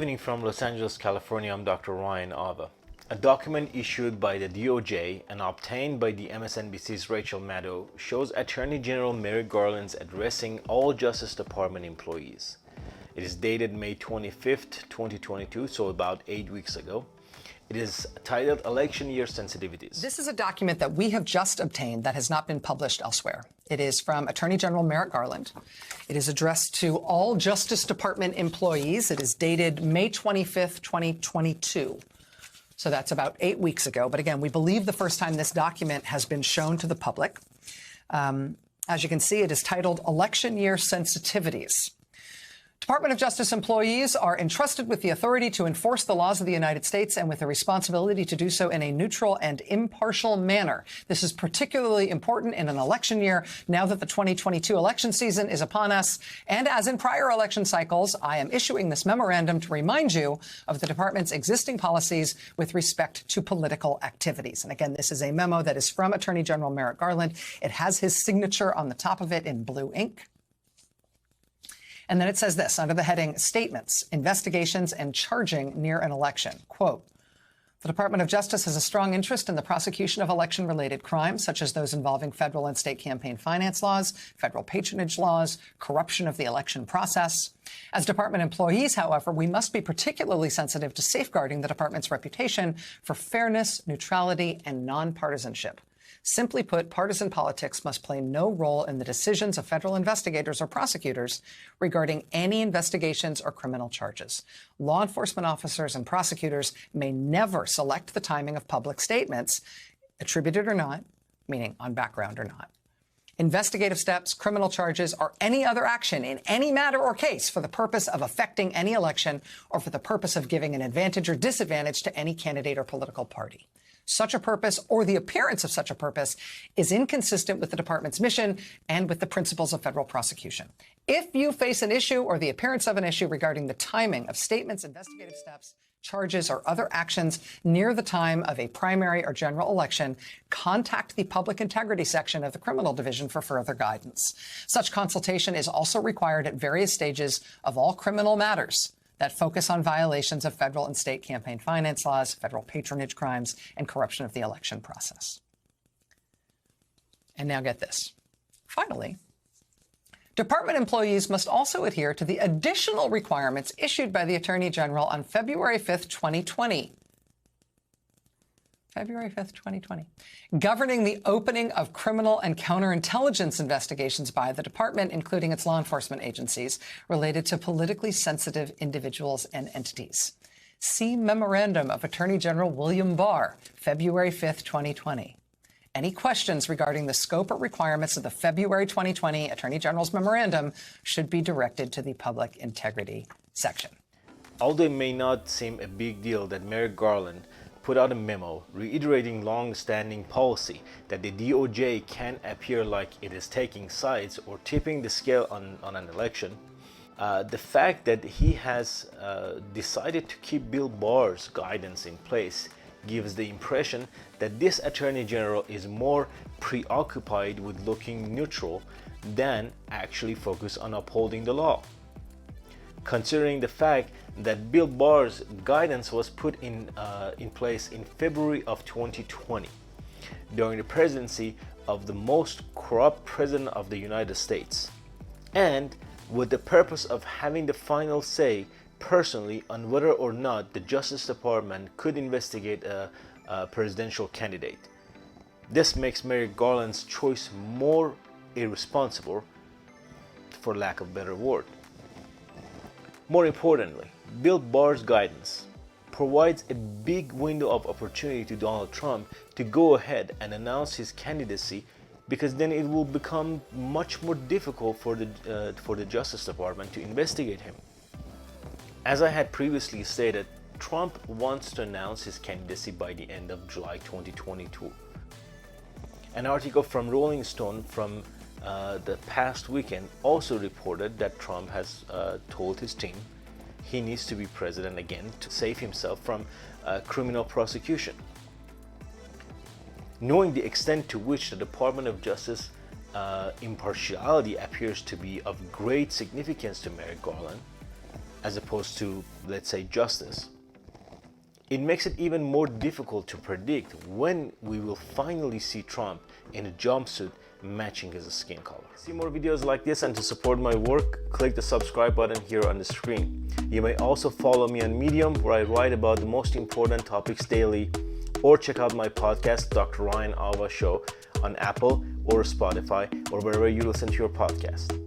evening from Los Angeles, California. I'm Dr. Ryan Ava. A document issued by the DOJ and obtained by the MSNBC's Rachel Maddow shows Attorney General Merrick Garland addressing all Justice Department employees. It is dated May 25th, 2022, so about 8 weeks ago. It is titled Election Year Sensitivities. This is a document that we have just obtained that has not been published elsewhere. It is from Attorney General Merrick Garland. It is addressed to all Justice Department employees. It is dated May 25th, 2022. So that's about 8 weeks ago. But again, we believe the first time this document has been shown to the public. As you can see, it is titled Election Year Sensitivities. Department of Justice employees are entrusted with the authority to enforce the laws of the United States and with the responsibility to do so in a neutral and impartial manner. This is particularly important in an election year now that the 2022 election season is upon us. And as in prior election cycles, I am issuing this memorandum to remind you of the department's existing policies with respect to political activities. And again, this is a memo that is from Attorney General Merrick Garland. It has his signature on the top of it in blue ink. And then it says this under the heading Statements, Investigations, and Charging Near an Election. Quote, the Department of Justice has a strong interest in the prosecution of election-related crimes, such as those involving federal and state campaign finance laws, federal patronage laws, corruption of the election process. As department employees, however, we must be particularly sensitive to safeguarding the department's reputation for fairness, neutrality, and nonpartisanship. Simply put, partisan politics must play no role in the decisions of federal investigators or prosecutors regarding any investigations or criminal charges. Law enforcement officers and prosecutors may never select the timing of public statements, attributed or not, meaning on background or not, investigative steps, criminal charges, or any other action in any matter or case for the purpose of affecting any election or for the purpose of giving an advantage or disadvantage to any candidate or political party. Such a purpose or the appearance of such a purpose is inconsistent with the department's mission and with the principles of federal prosecution. If you face an issue or the appearance of an issue regarding the timing of statements, investigative steps, charges, or other actions near the time of a primary or general election, contact the Public Integrity section of the Criminal Division for further guidance. Such consultation is also required at various stages of all criminal matters that focus on violations of federal and state campaign finance laws, federal patronage crimes, and corruption of the election process. And now get this. Finally, department employees must also adhere to the additional requirements issued by the Attorney General on February 5th, 2020. February 5th, 2020, governing the opening of criminal and counterintelligence investigations by the department, including its law enforcement agencies, related to politically sensitive individuals and entities. See Memorandum of Attorney General William Barr, February 5th, 2020. Any questions regarding the scope or requirements of the February 2020 Attorney General's memorandum should be directed to the Public Integrity section. Although it may not seem a big deal that Merrick Garland put out a memo reiterating long-standing policy that the DOJ can appear like it is taking sides or tipping the scale on an election, the fact that he has decided to keep Bill Barr's guidance in place gives the impression that this Attorney General is more preoccupied with looking neutral than actually focused on upholding the law. Considering the fact that Bill Barr's guidance was put in place in February of 2020 during the presidency of the most corrupt president of the United States, and with the purpose of having the final say personally on whether or not the Justice Department could investigate a presidential candidate. This makes Merrick Garland's choice more irresponsible, for lack of a better word. More importantly, Bill Barr's guidance provides a big window of opportunity to Donald Trump to go ahead and announce his candidacy, because then it will become much more difficult for the Justice Department to investigate him. As I had previously stated, Trump wants to announce his candidacy by the end of July 2022. An article from Rolling Stone from the past weekend also reported that Trump has told his team he needs to be president again to save himself from criminal prosecution. Knowing the extent to which the Department of Justice impartiality appears to be of great significance to Merrick Garland, as opposed to, let's say, justice. It makes it even more difficult to predict when we will finally see Trump in a jumpsuit matching his skin color. To see more videos like this and to support my work, click the subscribe button here on the screen. You may also follow me on Medium, where I write about the most important topics daily, or check out my podcast, Dr. Ryan Alva Show, on Apple or Spotify or wherever you listen to your podcast.